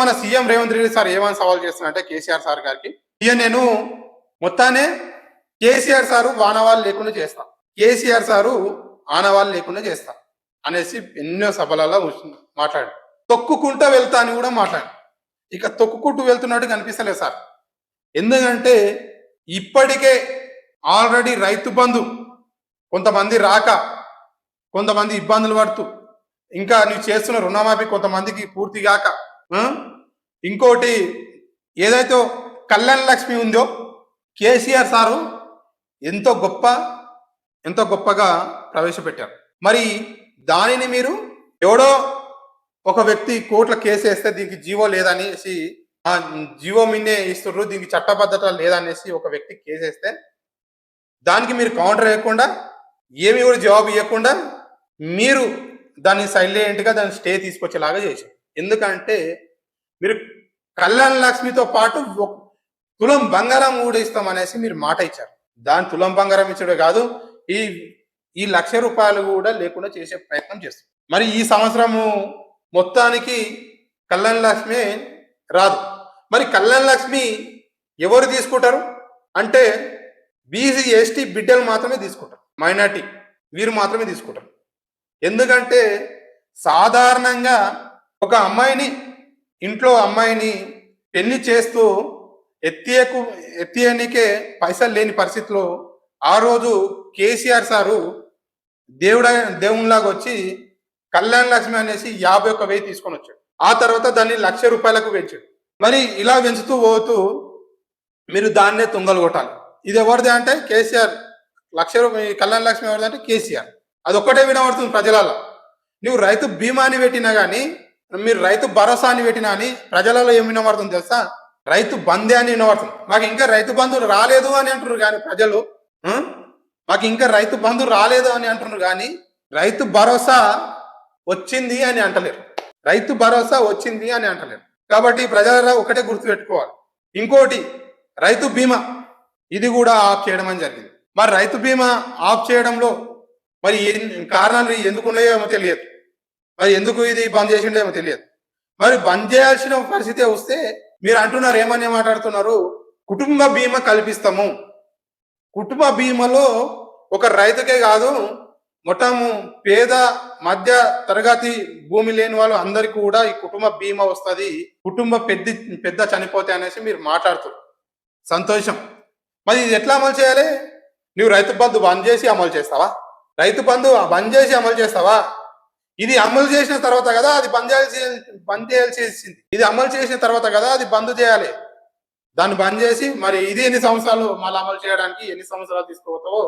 మన CM Revanth Reddy sir ఏమని సవాల్ చేస్తున్నారంటే కేసీఆర్ సార్ గారికి, ఇక నేను మొత్తానే కేసీఆర్ సారు వానవాళ్ళు లేకుండా చేస్తా, కేసీఆర్ సారు ఆనవాళ్ళు లేకుండా చేస్తా అనేసి ఎన్నో సభలలో మాట్లాడు. తొక్కుకుంటూ వెళ్తా అని కూడా మాట్లాడు. ఇక తొక్కుకుంటూ వెళ్తున్నట్టు కనిపిస్తలేదు సార్. ఎందుకంటే ఇప్పటికే ఆల్రెడీ రైతు బంధు కొంతమంది రాక, కొంతమంది ఇబ్బందులు పడుతూ, ఇంకా నువ్వు చేస్తున్న రుణమాఫీ కొంతమందికి పూర్తి కాక, ఇంకోటి ఏదైతే కళ్యాణ లక్ష్మి ఉందో కేసీఆర్ సారు ఎంతో గొప్పగా ప్రవేశపెట్టారు. మరి దానిని మీరు ఎవడో ఒక వ్యక్తి కోర్టులో కేసు వేస్తే దీనికి జీవో లేదనేసి, ఆ జీవో మిన్నే ఇస్తున్నారు, దీనికి చట్టబద్ధత లేదనేసి ఒక వ్యక్తి కేసు వేస్తే దానికి మీరు కౌంటర్ వేయకుండా, ఏమి కూడా జవాబు ఇవ్వకుండా మీరు దాన్ని సైలెంట్గా దాన్ని స్టే తీసుకొచ్చేలాగా చేశారు. ఎందుకంటే మీరు కళ్యాణ లక్ష్మితో పాటు తులం బంగారం కూడా ఇస్తాం అనేసి మీరు మాట ఇచ్చారు. దాని తులం బంగారం ఇచ్చడే కాదు, ఈ ₹1,00,000 కూడా లేకుండా చేసే ప్రయత్నం చేస్తారు. మరి ఈ సంవత్సరము మొత్తానికి కళ్యాణ లక్ష్మి రాదు. మరి కళ్యాణ లక్ష్మి ఎవరు తీసుకుంటారు అంటే బీసీ ఎస్టీ బిడ్డలు మాత్రమే తీసుకుంటారు, మైనార్టీ వీరు మాత్రమే తీసుకుంటారు. ఎందుకంటే సాధారణంగా ఒక అమ్మాయిని, ఇంట్లో అమ్మాయిని పెళ్లి చేస్తూ ఎత్తియనికే పైసలు లేని పరిస్థితిలో ఆ రోజు కేసీఆర్ సారు దేవునిలాగా వచ్చి కళ్యాణ లక్ష్మి అనేసి 51,000 తీసుకొని వచ్చాడు. ఆ తర్వాత దాన్ని ₹1,00,000 పెంచాడు. మరి ఇలా పెంచుతూ పోతూ మీరు దాన్నే తుంగలు కొట్టాలి. ఇది ఎవరిది అంటే కేసీఆర్. ₹1,00,000 కళ్యాణ లక్ష్మి ఎవరిది అంటే కేసీఆర్. అది ఒక్కటే వినబడుతుంది ప్రజలలో. నువ్వు రైతు బీమాని పెట్టినా కానీ, మీరు రైతు భరోసా అని పెట్టినా అని ప్రజలలో ఏం వినబడుతుంది తెలుసా? రైతు బందే అని వినబడుతుంది. మాకు ఇంకా రైతు బంధు రాలేదు అని అంటున్నారు కానీ ప్రజలు, మాకు ఇంకా రైతు బంధు రాలేదు అని అంటున్నారు కానీ రైతు భరోసా వచ్చింది అని అంటలేరు. రైతు భరోసా వచ్చింది అని అంటలేరు. కాబట్టి ప్రజల ఒకటే గుర్తుపెట్టుకోవాలి. ఇంకోటి రైతు బీమా, ఇది కూడా ఆఫ్ చేయడం అని జరిగింది. మరి రైతు బీమా ఆఫ్ చేయడంలో మరి కారణాలు ఎందుకు ఉన్నాయో ఏమో తెలియదు. మరి ఎందుకు ఇది బంద్ చేసిండో ఏమో తెలియదు. మరి బంద్ చేయాల్సిన పరిస్థితి వస్తే మీరు అంటున్నారు, ఏమని మాట్లాడుతున్నారు, కుటుంబ బీమా కల్పిస్తాము. కుటుంబ బీమాలో ఒక రైతుకే కాదు, మొత్తము పేద మధ్య తరగతి భూమి లేని వాళ్ళు అందరికీ కూడా ఈ కుటుంబ బీమా వస్తుంది, కుటుంబ పెద్ద చనిపోతే అనేసి మీరు మాట్లాడుతారు. సంతోషం. మరి ఇది ఎట్లా అమలు చేయాలి? నువ్వు రైతు బంధు బంద్ చేసి అమలు చేస్తావా? రైతు బంధు బంద్ చేసి అమలు చేస్తావా? ఇది అమలు చేసిన తర్వాత కదా అది బంద్ చేయాల్సింది. ఇది అమలు చేసిన తర్వాత కదా అది బంద్ చేయాలి. దాన్ని బంద్ చేసి మరి ఇది ఎన్ని సంవత్సరాలు మళ్ళీ అమలు చేయడానికి ఎన్ని సంవత్సరాలు తీసుకోవతావో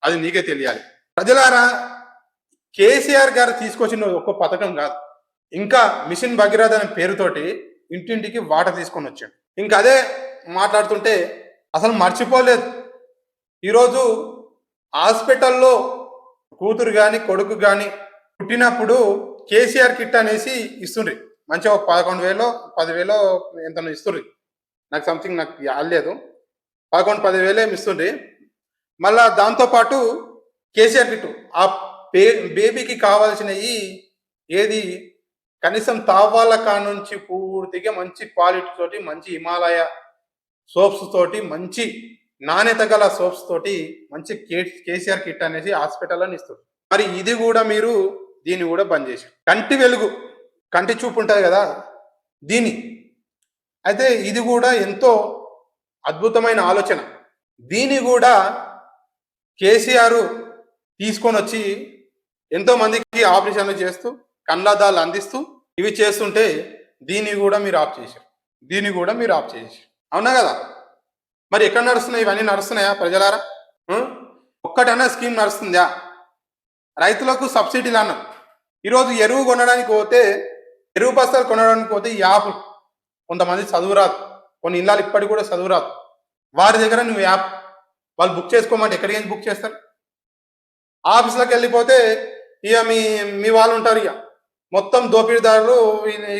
అది నీకే తెలియాలి. ప్రజలారా, కేసీఆర్ గారు తీసుకొచ్చిన ఒక్క పథకం కాదు, ఇంకా మిషన్ భగీరథ అనే పేరుతోటి ఇంటింటికి వాటర్ తీసుకొని వచ్చాడు. ఇంకా అదే మాట్లాడుతుంటే అసలు మర్చిపోలేదు. ఈరోజు హాస్పిటల్లో కూతురు కానీ కొడుకు కానీ పుట్టినప్పుడు కేసీఆర్ కిట్ అనేసి ఇస్తుండ్రి. మంచిగా 11,000 10,000 ఎంత ఇస్తుండ్రి, నాకు సంథింగ్ నాకు యాలేదు, 11-10,000 ఏమి ఇస్తుండ్రి. మళ్ళా దాంతోపాటు కేసీఆర్ కిట్ ఆ బేబీకి కావాల్సినవి ఏది కనీసం తావాళ్ళ కానుంచి పూర్తిగా మంచి క్వాలిటీ తోటి, మంచి హిమాలయ సోప్స్ తోటి, మంచి నాణ్యత గల సోప్స్ తోటి మంచి కేసీఆర్ కిట్ అనేసి హాస్పిటల్లో ఇస్తారు. మరి ఇది కూడా మీరు దీన్ని కూడా బంద్ చేశారు. కంటి వెలుగు, కంటి చూపు ఉంటుంది కదా దీని, అయితే ఇది కూడా ఎంతో అద్భుతమైన ఆలోచన. దీన్ని కూడా కేసీఆర్ తీసుకొని వచ్చి ఎంతో మందికి ఆపరేషన్లు చేస్తూ కళ్ళద్దాలు అందిస్తూ ఇవి చేస్తుంటే దీన్ని కూడా మీరు ఆఫ్ చేశారు. అవునా కదా? మరి ఎక్కడ నడుస్తున్నాయి ఇవన్నీ? నడుస్తున్నాయా ప్రజలారా? ఒక్కటన్నా స్కీమ్ నడుస్తుందా? రైతులకు సబ్సిడీలు అన్నారు. ఈరోజు ఎరువు కొనడానికి పోతే, ఎరువు బస్తాలు కొనడానికి పోతే ఈ యాప్, కొంతమంది చదువు రాదు, కొన్ని ఇళ్ళాలు ఇప్పటికి కూడా చదువు రాదు, వారి దగ్గర నువ్వు యాప్ వాళ్ళు బుక్ చేసుకోమంటే ఎక్కడికి బుక్ చేస్తారు? ఆఫీస్లోకి వెళ్ళిపోతే ఇక మీ వాళ్ళు ఉంటారు, ఇక మొత్తం దోపిడీదారులు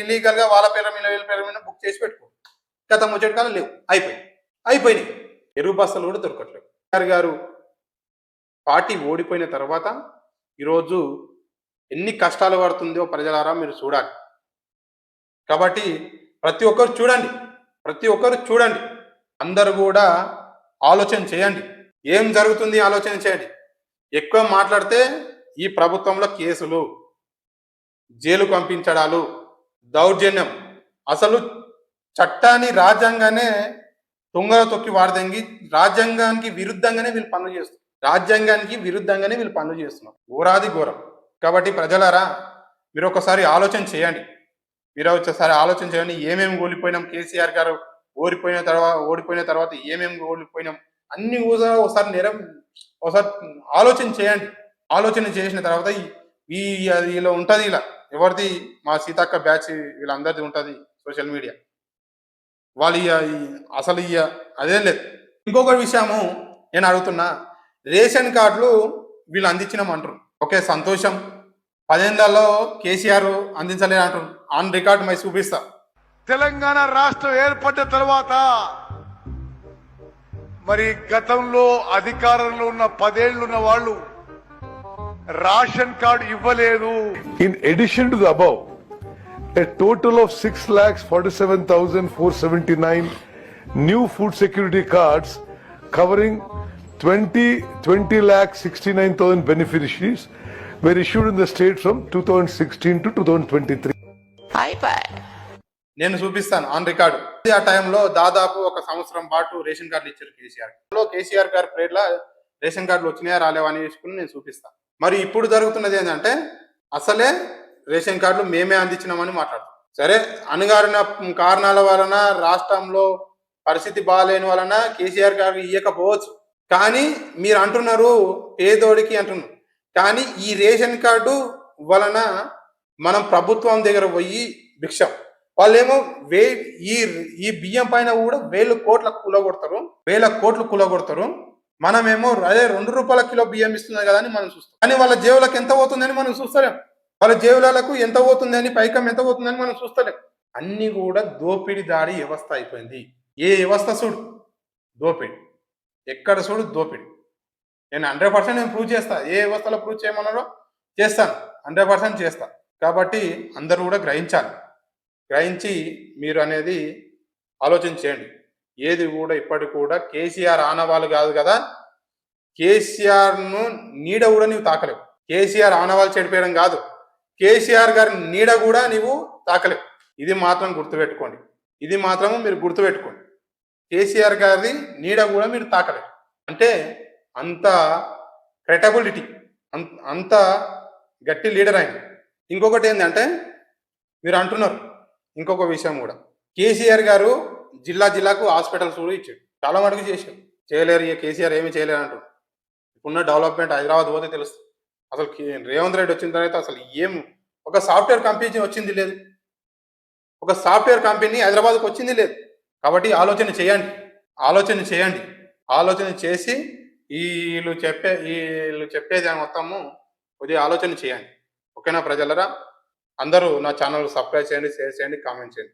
ఇల్లీగల్గా వాళ్ళ పేరు మీద వీళ్ళ పేరు మీద బుక్ చేసి పెట్టుకో, గత ముచ్చటి కాలం లేవు, అయిపోయినాయి. ఎరువు బస్తాలు కూడా దొరకట్లేవు. గారు పార్టీ ఓడిపోయిన తర్వాత ఈరోజు ఎన్ని కష్టాలు పడుతుందో ప్రజలారా మీరు చూడాలి. కాబట్టి ప్రతి ఒక్కరు చూడండి, ప్రతి ఒక్కరు చూడండి, అందరూ కూడా ఆలోచన చేయండి. ఏం జరుగుతుంది ఆలోచన చేయండి. ఎక్కువ మాట్లాడితే ఈ ప్రభుత్వంలో కేసులు, జైలు పంపించడాలు, దౌర్జన్యం, అసలు చట్టాన్ని రాజ్యాంగానే తుంగలో తొక్కి వాడదంగి రాజ్యాంగానికి విరుద్ధంగానే వీళ్ళు పనులు చేస్తున్నారు. రాజ్యాంగానికి విరుద్ధంగానే వీళ్ళు పనులు చేస్తున్నారు. ఘోరాది ఘోరం. కాబట్టి ప్రజలారా, మీరు ఒకసారి ఆలోచన చేయండి. మీరు ఒకసారి ఆలోచన చేయండి. ఏమేమి ఓడిపోయినాం, కేసీఆర్ గారు ఓడిపోయిన తర్వాత ఏమేమి ఓడిపోయినాం అన్ని కూడా ఒకసారి ఆలోచన చేయండి. ఆలోచన చేసిన తర్వాత ఈ ఇలా ఉంటుంది, ఇలా ఎవరిది, మా సీతక్క బ్యాచ్ వీళ్ళందరిది ఉంటుంది సోషల్ మీడియా. వాళ్ళు అసలు అదేం లేదు. ఇంకొక విషయము నేను అడుగుతున్నా, రేషన్ కార్డులు వీళ్ళు అందించినామంటారు. ఓకే, సంతోషం. 10 ఏళ్లలో కేసీఆర్ అందించలేదు అంటారు. ఆన్ రికార్డ్ మై చూపిస్తా. తెలంగాణ రాష్ట్రం ఏర్పడ్డ తర్వాత మరి గతంలో అధికారంలో ఉన్న 10 ఏళ్ళు ఉన్న వాళ్ళు రేషన్ కార్డు ఇవ్వలేదు. In addition to the above, a total of 6,47,479 new food security cards covering 20,69,000 beneficiaries were issued in the state from 2016 to 2023. నేను చూపిస్తాను ఆన్ రికార్డు. ఆ టైంలో దాదాపు 1 సంవత్సరం పాటు రేషన్ కార్డులు ఇచ్చారు కేసీఆర్. కేసీఆర్ గారి పేర్ల రేషన్ కార్డులు వచ్చినాయా రాలేవా అని వేసుకుని నేను చూపిస్తాను. మరి ఇప్పుడు జరుగుతున్నది ఏంటంటే, అసలే రేషన్ కార్డులు మేమే అందించినామని మాట్లాడుతాం. సరే, అణగారిన కారణాల వలన, రాష్ట్రంలో పరిస్థితి బాగాలేని వలన కేసీఆర్ గారు ఇవ్వకపోవచ్చు. కానీ మీరు అంటున్నారు పేదోడికి అంటున్నారు. కానీ ఈ రేషన్ కార్డు వలన మనం ప్రభుత్వం దగ్గర పోయి భిక్షం, వాళ్ళేమో ఈ బియ్యం పైన కూడా 1000 కోట్ల కూలగొడతారు. మనమేమో అదే 2 రూపాయల కిలో బియ్యం ఇస్తున్నారు కదా అని మనం చూస్తాం. కానీ వాళ్ళ జేబులకు ఎంత పోతుందని మనం చూస్తలేం. వాళ్ళ జేబులకు ఎంత పోతుందని, పైకం ఎంత పోతుందని మనం చూస్తలేం. అన్ని కూడా దోపిడి దాడి వ్యవస్థ అయిపోయింది. ఏ వ్యవస్థ చూడు దోపిడి, ఎక్కడ చూడు దోపిడి. నేను 100% నేను ప్రూవ్ చేస్తా. ఏ వ్యవస్థలో ప్రూవ్ చేయమన్నారో చేస్తాను, 100% చేస్తా. కాబట్టి అందరూ కూడా గ్రహించి మీరు అనేది ఆలోచన చేయండి. ఏది కూడా ఇప్పటికి కూడా కేసీఆర్ ఆనవాళ్ళు కాదు కదా, కేసీఆర్ను నీడ కూడా నీవు తాకలేవు. కేసీఆర్ ఆనవాళ్ళు చెడిపోయడం కాదు, కేసీఆర్ గారి నీడ కూడా నీవు తాకలేవు. ఇది మాత్రం గుర్తుపెట్టుకోండి. మీరు గుర్తుపెట్టుకోండి. కేసీఆర్ గారి నీడ కూడా మీరు తాకలేరు. అంటే అంత క్రెడిబిలిటీ, అంత గట్టి లీడర్ ఆయన. ఇంకొకటి ఏంటంటే, మీరు అంటున్నారు ఇంకొక విషయం కూడా, కేసీఆర్ గారు జిల్లాకు హాస్పిటల్స్ కూడా ఇచ్చాడు. చాలా మటుకు చేశాడు. చేయలేరు, కేసీఆర్ ఏమీ చేయలేరు అంటారు. ఇప్పుడున్న డెవలప్మెంట్ హైదరాబాద్ పోతే తెలుస్తుంది. అసలు రేవంత్ రెడ్డి వచ్చిన తర్వాత అసలు ఒక సాఫ్ట్వేర్ కంపెనీ వచ్చింది లేదు. ఒక సాఫ్ట్వేర్ కంపెనీ హైదరాబాద్కి వచ్చింది లేదు. కాబట్టి ఆలోచన చేయండి. ఆలోచన చేసి వీళ్ళు చెప్పేది మొత్తము కొద్దిగా ఆలోచన చేయండి. ఓకేనా ప్రజలరా? అందరూ నా ఛానల్ సబ్స్క్రైబ్ చేయండి, షేర్ చేయండి, కామెంట్ చేయండి.